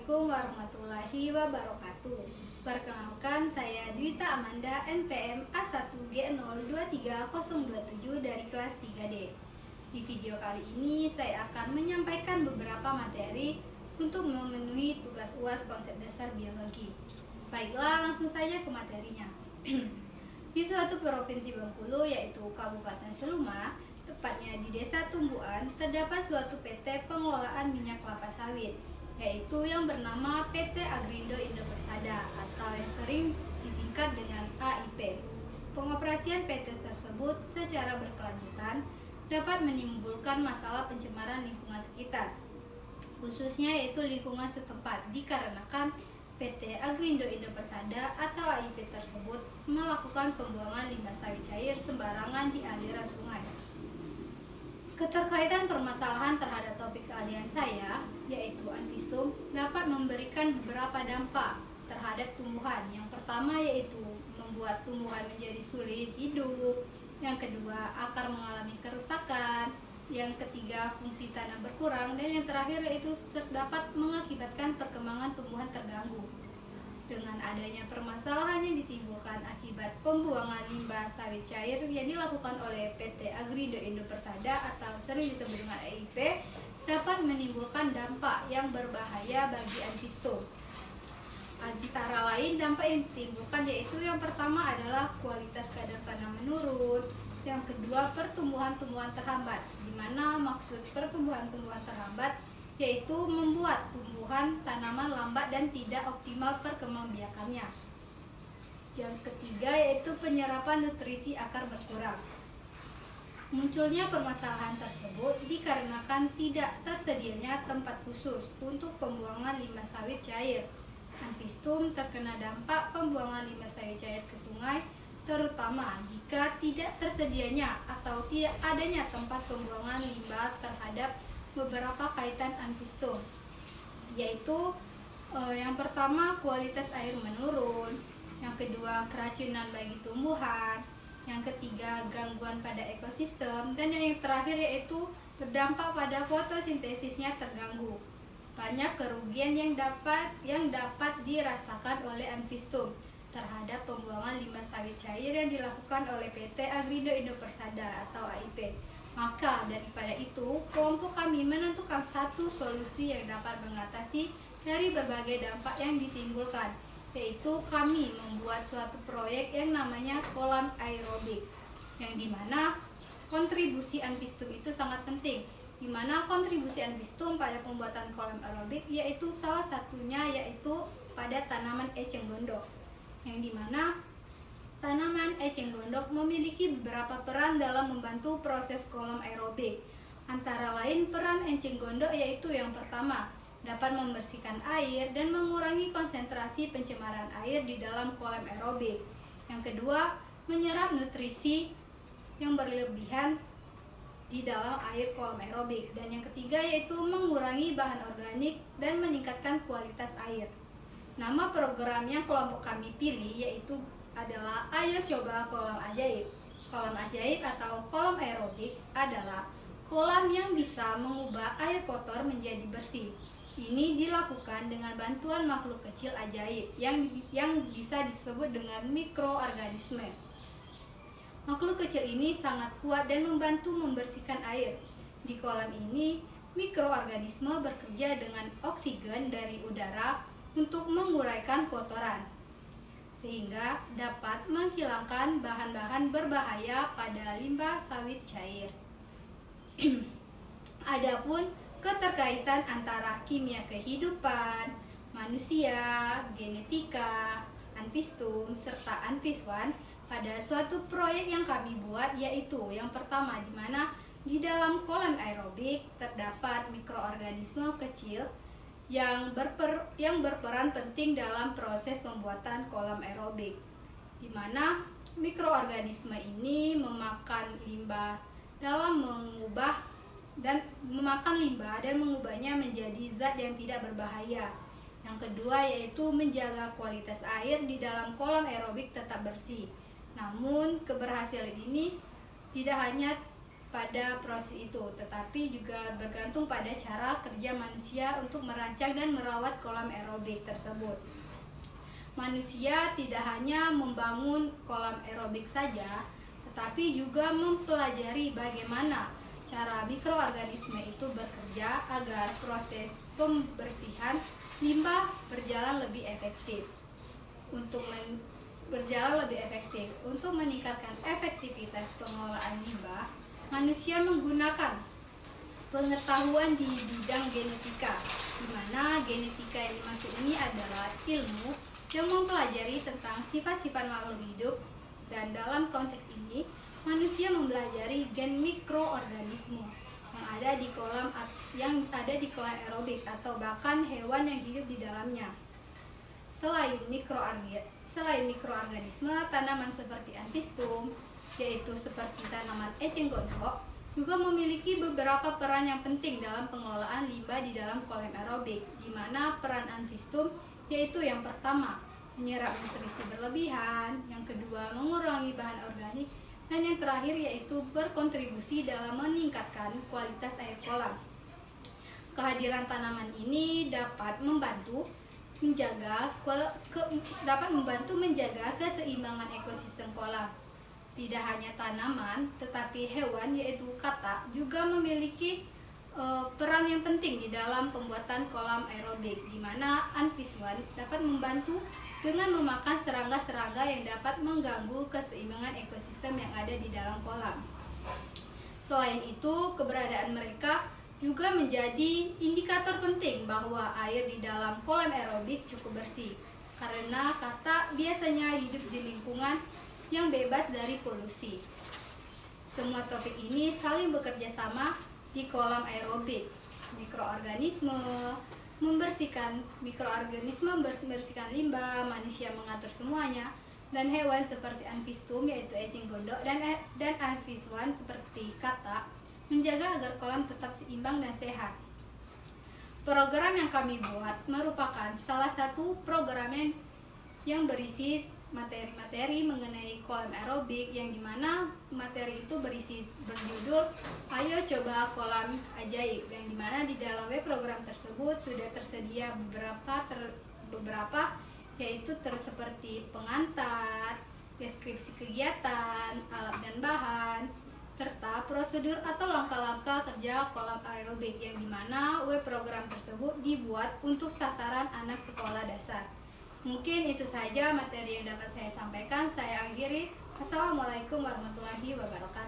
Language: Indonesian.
Assalamualaikum warahmatullahi wabarakatuh. Perkenalkan, saya Dwita Amanda, NPM A1G023027 dari kelas 3D. Di video kali ini saya akan menyampaikan beberapa materi untuk memenuhi tugas UAS konsep dasar biologi. Baiklah, langsung saja ke materinya. Di suatu provinsi Bengkulu, yaitu Kabupaten Seluma, tepatnya di Desa Tumbuan, terdapat suatu PT pengelolaan minyak kelapa sawit, yaitu yang bernama PT Agrindo Indo Persada atau yang sering disingkat dengan AIP. Pengoperasian PT tersebut secara berkelanjutan dapat menimbulkan masalah pencemaran lingkungan sekitar, khususnya yaitu lingkungan setempat, dikarenakan PT Agrindo Indo Persada atau AIP tersebut melakukan pembuangan limbah sawit cair sembarangan di aliran sungai. Keterkaitan permasalahan terhadap topik keahlian saya, yaitu anfistum, dapat memberikan beberapa dampak terhadap tumbuhan. Yang pertama yaitu membuat tumbuhan menjadi sulit hidup. Yang kedua, akar mengalami kerusakan. Yang ketiga, fungsi tanah berkurang. Dan yang terakhir yaitu dapat mengakibatkan perkembangan tumbuhan terganggu. Dengan adanya permasalahan yang ditimbulkan akibat pembuangan limbah sawit cair yang dilakukan oleh PT Agrindo Indo Persada atau sering disebut dengan AIP, dapat menimbulkan dampak yang berbahaya bagi anfistum. Antara lain dampak yang ditimbulkan yaitu yang pertama adalah kualitas kadar tanah menurun, yang kedua pertumbuhan-tumbuhan terhambat, di mana maksud pertumbuhan-tumbuhan terhambat yaitu membuat tumbuhan tanaman lambat dan tidak optimal perkembangbiakannya. Yang ketiga yaitu penyerapan nutrisi akar berkurang. Munculnya permasalahan tersebut dikarenakan tidak tersedianya tempat khusus untuk pembuangan limbah sawit cair. Anfistum terkena dampak pembuangan limbah sawit cair ke sungai, terutama jika tidak tersedianya atau tidak adanya tempat pembuangan limbah terhadap beberapa kaitan anfistum, yaitu yang pertama kualitas air menurun, yang kedua keracunan bagi tumbuhan, yang ketiga gangguan pada ekosistem, dan yang terakhir yaitu berdampak pada fotosintesisnya terganggu. Banyak kerugian yang dapat dirasakan oleh anfistum terhadap pembuangan limbah sawit cair yang dilakukan oleh PT Agrindo Indo Persada atau AIP. Maka daripada itu, kelompok kami menentukan satu solusi yang dapat mengatasi dari berbagai dampak yang ditimbulkan, yaitu kami membuat suatu proyek yang namanya kolam aerobik, yang dimana kontribusi anfistum itu sangat penting. Dimana kontribusi anfistum pada pembuatan kolam aerobik yaitu salah satunya yaitu pada tanaman eceng gondok, yang dimana tanaman eceng gondok memiliki beberapa peran dalam membantu proses kolam aerobik. Antara lain peran eceng gondok yaitu yang pertama, dapat membersihkan air dan mengurangi konsentrasi pencemaran air di dalam kolam aerobik. Yang kedua, menyerap nutrisi yang berlebihan di dalam air kolam aerobik. Dan yang ketiga yaitu mengurangi bahan organik dan meningkatkan kualitas air. Nama program yang kelompok kami pilih yaitu adalah Ayo Coba Kolam Ajaib. Kolam ajaib atau kolam aerobik adalah kolam yang bisa mengubah air kotor menjadi bersih. Ini dilakukan dengan bantuan makhluk kecil ajaib yang bisa disebut dengan mikroorganisme. Makhluk kecil ini sangat kuat dan membantu membersihkan air. Di kolam ini, mikroorganisme bekerja dengan oksigen dari udara untuk menguraikan kotoran, sehingga dapat menghilangkan bahan-bahan berbahaya pada limbah sawit cair. Adapun keterkaitan antara kimia kehidupan, manusia, genetika, anfistum, serta anfiswan pada suatu proyek yang kami buat yaitu yang pertama, di mana di dalam kolam aerobik terdapat mikroorganisme kecil yang berperan penting dalam proses pembuatan kolam aerobik, di mana mikroorganisme ini memakan limbah dan mengubahnya menjadi zat yang tidak berbahaya. Yang kedua yaitu menjaga kualitas air di dalam kolam aerobik tetap bersih. Namun keberhasilan ini tidak hanya pada proses itu, tetapi juga bergantung pada cara kerja manusia untuk merancang dan merawat kolam aerobik tersebut. Manusia tidak hanya membangun kolam aerobik saja, tetapi juga mempelajari bagaimana cara mikroorganisme itu bekerja agar proses pembersihan limbah berjalan lebih efektif. Untuk meningkatkan efektivitas pengelolaan limbah, manusia menggunakan pengetahuan di bidang genetika, di mana genetika yang dimaksud ini adalah ilmu yang mempelajari tentang sifat-sifat makhluk hidup, dan dalam konteks ini manusia mempelajari gen mikroorganisme yang ada di kolam aerobik atau bahkan hewan yang hidup di dalamnya. Selain mikroorganisme, tanaman seperti antistum, yaitu seperti tanaman eceng gondok, juga memiliki beberapa peran yang penting dalam pengelolaan limbah di dalam kolam aerobik, di mana peran antistum yaitu yang pertama, menyerap nutrisi berlebihan, yang kedua, mengurangi bahan organik, dan yang terakhir yaitu berkontribusi dalam meningkatkan kualitas air kolam. Kehadiran tanaman ini dapat membantu menjaga keseimbangan ekosistem kolam. Tidak hanya tanaman, tetapi hewan yaitu katak juga memiliki peran yang penting di dalam pembuatan kolam aerobik, di mana anfiswan dapat membantu dengan memakan serangga-serangga yang dapat mengganggu keseimbangan ekosistem yang ada di dalam kolam. Selain itu, keberadaan mereka juga menjadi indikator penting bahwa air di dalam kolam aerobik cukup bersih, karena katak biasanya hidup di lingkungan yang bebas dari polusi. Semua topik ini saling bekerja sama di kolam aerobik. Mikroorganisme membersihkan limbah, manusia mengatur semuanya, dan hewan seperti anfistum yaitu eceng gondok dan anfiswan seperti katak menjaga agar kolam tetap seimbang dan sehat. Program yang kami buat merupakan salah satu program yang berisi materi-materi mengenai kolam aerobik, yang dimana materi itu berjudul Ayo Coba Kolam Ajaib, yang dimana di dalam web program tersebut sudah tersedia beberapa yaitu seperti pengantar, deskripsi kegiatan, alat dan bahan, serta prosedur atau langkah-langkah kerja kolam aerobik, yang dimana web program tersebut dibuat untuk sasaran anak sekolah dasar. Mungkin itu saja materi yang dapat saya sampaikan. Saya akhiri. Assalamualaikum warahmatullahi wabarakatuh.